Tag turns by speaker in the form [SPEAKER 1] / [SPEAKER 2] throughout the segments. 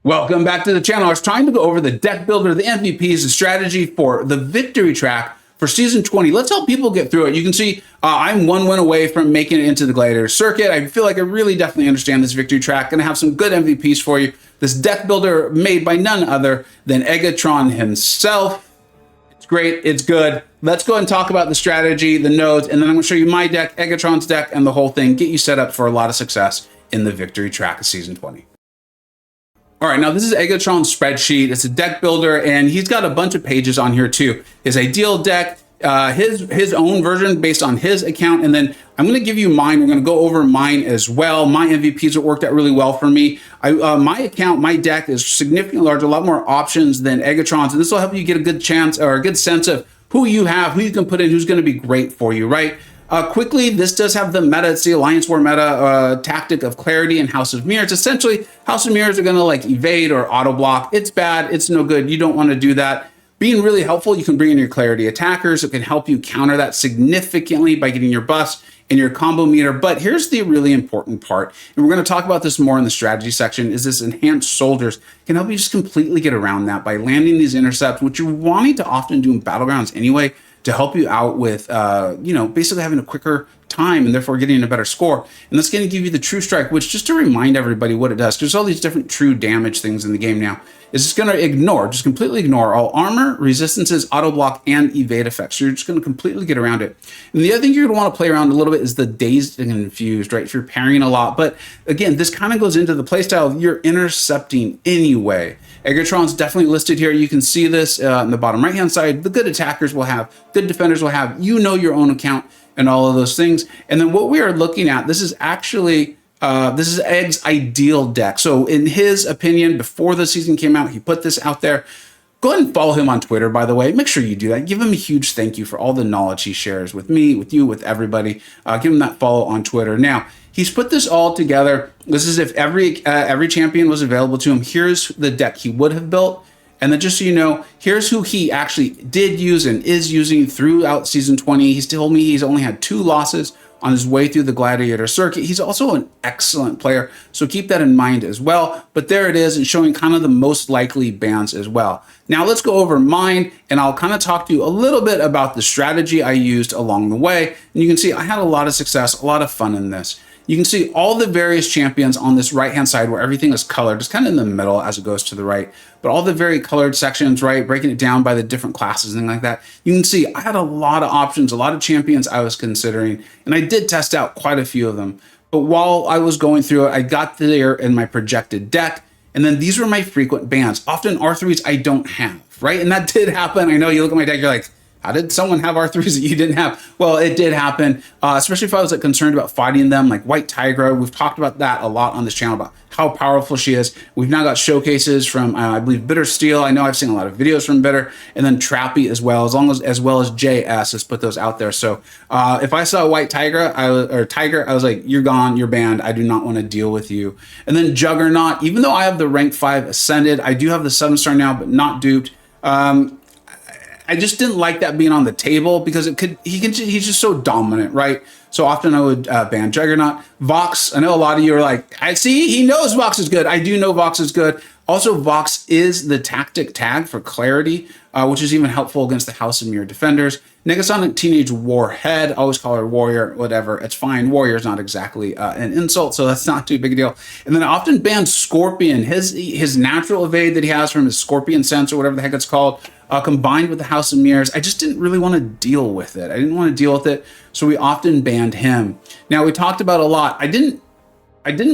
[SPEAKER 1] Welcome back to the channel. I was trying to go over the deck builder, the MVPs, the strategy for the victory track for Season 20. Let's help people get through it. You can see I'm one win away from making it into the Gladiator circuit. I feel like I really definitely understand this victory track. Gonna have some good MVPs for you. This deck builder made by none other than Egatron himself. It's great, it's good. Let's go ahead and talk about the strategy, the nodes, and then I'm gonna show you my deck, Egatron's deck, and the whole thing, get you set up for a lot of success in the victory track of Season 20. All right, now this is Egatron's spreadsheet. It's a deck builder, and he's got a bunch of pages on here too. His ideal deck, his own version based on his account, and then I'm going to give you mine. We're going to go over mine as well. My MVPs have worked out really well for me. My account, my deck is significantly larger, a lot more options than Egatron's, and this will help you get a good chance or a good sense of who you have, who you can put in, who's going to be great for you, right? Quickly, this does have the meta. It's the Alliance War meta tactic of Clarity and House of Mirrors. Essentially, House of Mirrors are going to like evade or auto block. It's bad. It's no good. You don't want to do that. Being really helpful, you can bring in your Clarity attackers. It can help you counter that significantly by getting your buffs and your combo meter. But here's the really important part, and we're going to talk about this more in the strategy section, is this Enhanced Soldiers can help you just completely get around that by landing these intercepts, which you're wanting to often do in Battlegrounds anyway, to help you out with, basically having a quicker time and therefore getting a better score. And that's going to give you the True Strike, which, just to remind everybody what it does, there's all these different true damage things in the game now, is it's going to just completely ignore all armor, resistances, auto block, and evade effects. So you're just going to completely get around it. And the other thing you're going to want to play around a little bit is the Dazed and Confused, right? If you're parrying a lot. But again, this kind of goes into the playstyle. You're intercepting anyway. Egatron's definitely listed here. You can see this on the bottom right-hand side. The good attackers will have, good defenders will have, your own account and all of those things. And then what we are looking at, this is actually, this is Egg's ideal deck. So in his opinion, before the season came out, he put this out there. Go ahead and follow him on Twitter, by the way. Make sure you do that. Give him a huge thank you for all the knowledge he shares with me, with you, with everybody. Give him that follow on Twitter. Now, he's put this all together. This is if every champion was available to him. Here's the deck he would have built. And then just so you know, here's who he actually did use and is using throughout Season 20. He's told me he's only had 2 losses on his way through the Gladiator circuit. He's also an excellent player, so keep that in mind as well. But there it is, and showing kind of the most likely bans as well. Now let's go over mine, and I'll kind of talk to you a little bit about the strategy I used along the way. And you can see I had a lot of success, a lot of fun in this. You can see all the various champions on this right-hand side where everything is colored. It's kind of in the middle as it goes to the right, but all the very colored sections, right, breaking it down by the different classes and things like that. You can see I had a lot of options, a lot of champions I was considering, and I did test out quite a few of them. But while I was going through it, I got there in my projected deck, and then these were my frequent bans. Often R3s I don't have, right? And that did happen. I know you look at my deck, you're like, how did someone have R3s that you didn't have? Well, it did happen, especially if I was concerned about fighting them, like White Tigra. We've talked about that a lot on this channel, about how powerful she is. We've now got showcases from, I believe, Bitter Steel. I know I've seen a lot of videos from Bitter, and then Trappy as well, as well as JS has put those out there. So if I saw White Tigra, Tiger, I was like, you're gone, you're banned. I do not want to deal with you. And then Juggernaut, even though I have the rank 5 Ascended, I do have the 7-star now, but not duped. I just didn't like that being on the table because he's just so dominant, right? So often I would ban Juggernaut. Vox, I know a lot of you are like, I see, he knows Vox is good. I do know Vox is good. Also, Vox is the tactic tag for Clarity, which is even helpful against the House of Mirror defenders. Negasonic Teenage Warhead, always call her Warrior, whatever, it's fine. Warrior is not exactly an insult, so that's not too big a deal. And then I often ban Scorpion, his natural evade that he has from his Scorpion Sense or whatever the heck it's called, combined with the House of Mirrors. I just didn't really want to deal with it. I didn't want to deal with it, so we often banned him. Now, we talked about a lot. I didn't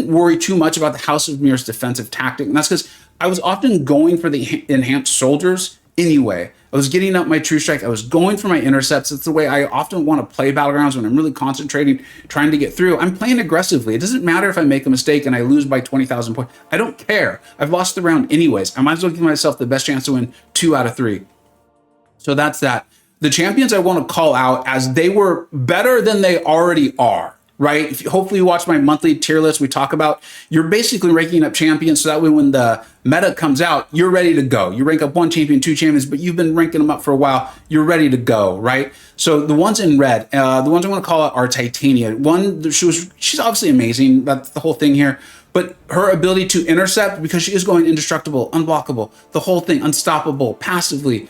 [SPEAKER 1] worry too much about the House of Mirrors defensive tactic, and that's because I was often going for the Enhanced Soldiers anyway. I was getting up my True Strike. I was going for my intercepts. It's the way I often want to play Battlegrounds when I'm really concentrating, trying to get through. I'm playing aggressively. It doesn't matter if I make a mistake and I lose by 20,000 points. I don't care. I've lost the round anyways. I might as well give myself the best chance to win 2 out of 3. So that's that. The champions I want to call out as they were better than they already are. Right? Hopefully you watch my monthly tier list. We talk about, you're basically ranking up champions so that way when the meta comes out, you're ready to go. You rank up 1 champion, 2 champions, but you've been ranking them up for a while. You're ready to go, right? So the ones in red, the ones I want to call out are Titania. One, she's obviously amazing. That's the whole thing here. but her ability to intercept, because she is going indestructible, unblockable, the whole thing, unstoppable, passively,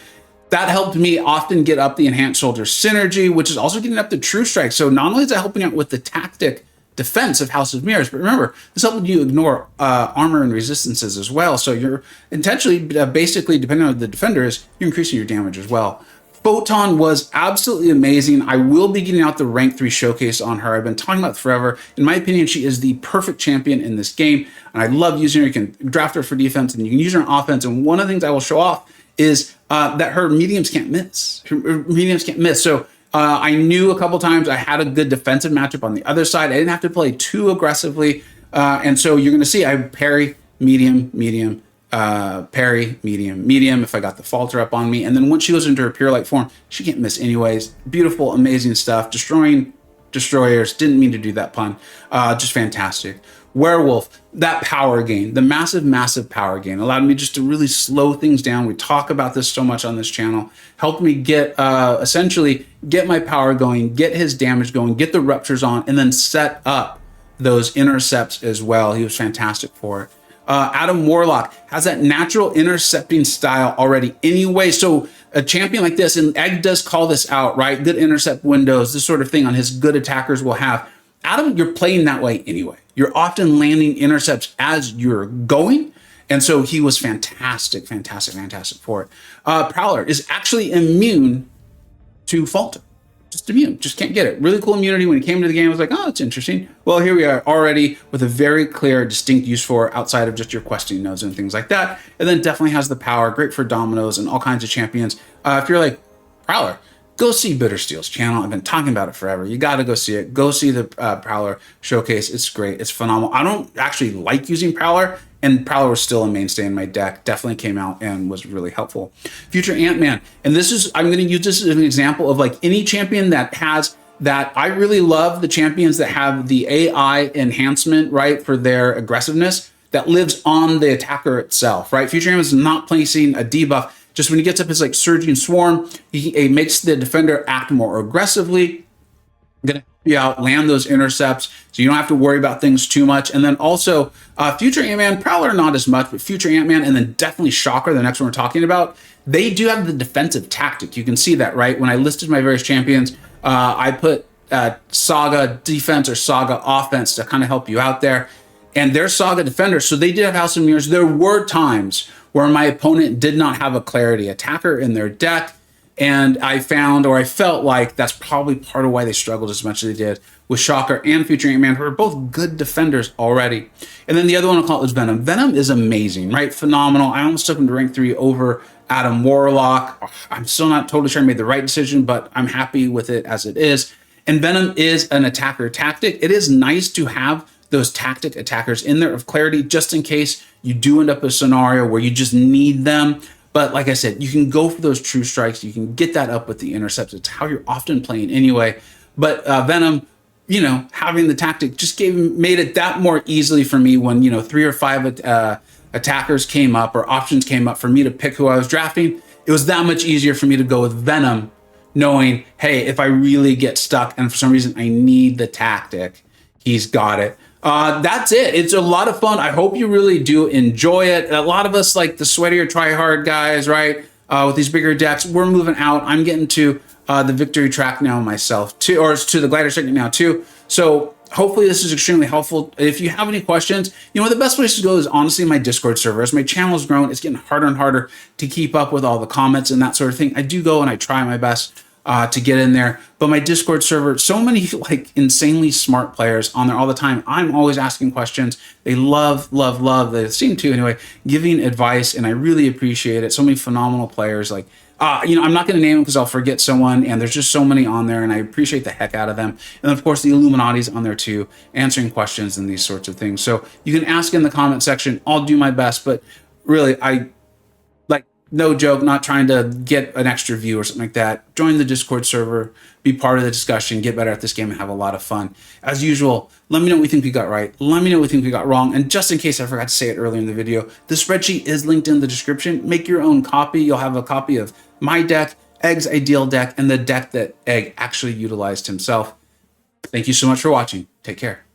[SPEAKER 1] that helped me often get up the enhanced shoulder synergy, which is also getting up the true strike. So not only is that helping out with the tactic defense of House of Mirrors, but remember, this helping you ignore armor and resistances as well. So you're intentionally, basically, depending on the defender is, you're increasing your damage as well. Photon was absolutely amazing. I will be getting out the rank 3 showcase on her. I've been talking about it forever. In my opinion, she is the perfect champion in this game, and I love using her. You can draft her for defense, and you can use her on offense. And one of the things I will show off is that her mediums can't miss. Her mediums can't miss. So I knew a couple times I had a good defensive matchup on the other side. I didn't have to play too aggressively. And so you're going to see I parry, medium, medium, parry, medium, medium if I got the falter up on me. And then once she goes into her pure light form, she can't miss anyways. Beautiful, amazing stuff. Destroying destroyers. Didn't mean to do that pun. Just fantastic. Werewolf, that power gain, the massive power gain allowed me just to really slow things down. We talk about this so much on this channel. Helped me get, essentially get my power going, get his damage going, get the ruptures on, and then set up those intercepts as well. He was fantastic for it. Adam Warlock has that natural intercepting style already anyway. So a champion like this, and Egg does call this out, right? Good intercept windows, this sort of thing on his good attackers will have. Adam, you're playing that way anyway. You're often landing intercepts as you're going. And so he was fantastic for it. Prowler is actually immune to falter. Just immune, just can't get it. Really cool immunity. When he came to the game, I was like, oh, it's interesting. Well, here we are already with a very clear, distinct use for outside of just your questing nodes and things like that. And then definitely has the power, great for dominoes and all kinds of champions. If you're like, Prowler, go see Bittersteel's channel. I've been talking about it forever. You got to go see it. Go see the Prowler showcase. It's great. It's phenomenal. I don't actually like using Prowler, and Prowler was still a mainstay in my deck. Definitely came out and was really helpful. Future Ant-Man. And this is, I'm going to use this as an example of like any champion that has that. I really love the champions that have the AI enhancement, right, for their aggressiveness that lives on the attacker itself, right? Future Ant-Man is not placing a debuff. Just when he gets up his like surging swarm, he makes the defender act more aggressively. Gonna help you out, land those intercepts, so you don't have to worry about things too much. And then also Future Ant-Man, Prowler not as much, but Future Ant-Man, and then definitely Shocker, the next one we're talking about. They do have the defensive tactic. You can see that, right? When I listed my various champions, I put Saga defense or Saga offense to kind of help you out there. And they're Saga defenders, so they did have House of Mirrors. There were times where my opponent did not have a clarity attacker in their deck. And I found, or I felt like that's probably part of why they struggled as much as they did with Shocker and Future Ant-Man, who are both good defenders already. And then the other one I'll call it is Venom. Venom is amazing, right? Phenomenal. I almost took him to rank 3 over Adam Warlock. I'm still not totally sure I made the right decision, but I'm happy with it as it is. And Venom is an attacker tactic. It is nice to have those tactic attackers in there of clarity, just in case you do end up a scenario where you just need them. But like I said, you can go for those true strikes. You can get that up with the intercepts. It's how you're often playing anyway. But Venom, you know, having the tactic just made it that more easily for me when, you know, 3 or 5 attackers came up or options came up for me to pick who I was drafting. It was that much easier for me to go with Venom, knowing, hey, if I really get stuck and for some reason I need the tactic, he's got it. That's it. It's a lot of fun. I hope you really do enjoy it. A lot of us, like the sweatier try-hard guys, right, with these bigger decks, we're moving out. I'm getting to the victory track now myself, too, or to the glider segment now, too. So hopefully this is extremely helpful. If you have any questions, you know, the best place to go is honestly my Discord server. As my channel has grown, it's getting harder and harder to keep up with all the comments and that sort of thing. I do go and I try my best to get in there. But my Discord server, so many like insanely smart players on there all the time. I'm always asking questions. They love, they seem to anyway, giving advice, and I really appreciate it. So many phenomenal players. Like, you know, I'm not going to name them because I'll forget someone, and there's just so many on there, and I appreciate the heck out of them. And of course, the Illuminati's on there too, answering questions and these sorts of things. So you can ask in the comment section. I'll do my best, but really, no joke, not trying to get an extra view or something like that. Join the Discord server, be part of the discussion, get better at this game, and have a lot of fun. As usual, let me know what we think we got right. Let me know what we think we got wrong. And just in case I forgot to say it earlier in the video, the spreadsheet is linked in the description. Make your own copy. You'll have a copy of my deck, Egg's ideal deck, and the deck that Egg actually utilized himself. Thank you so much for watching. Take care.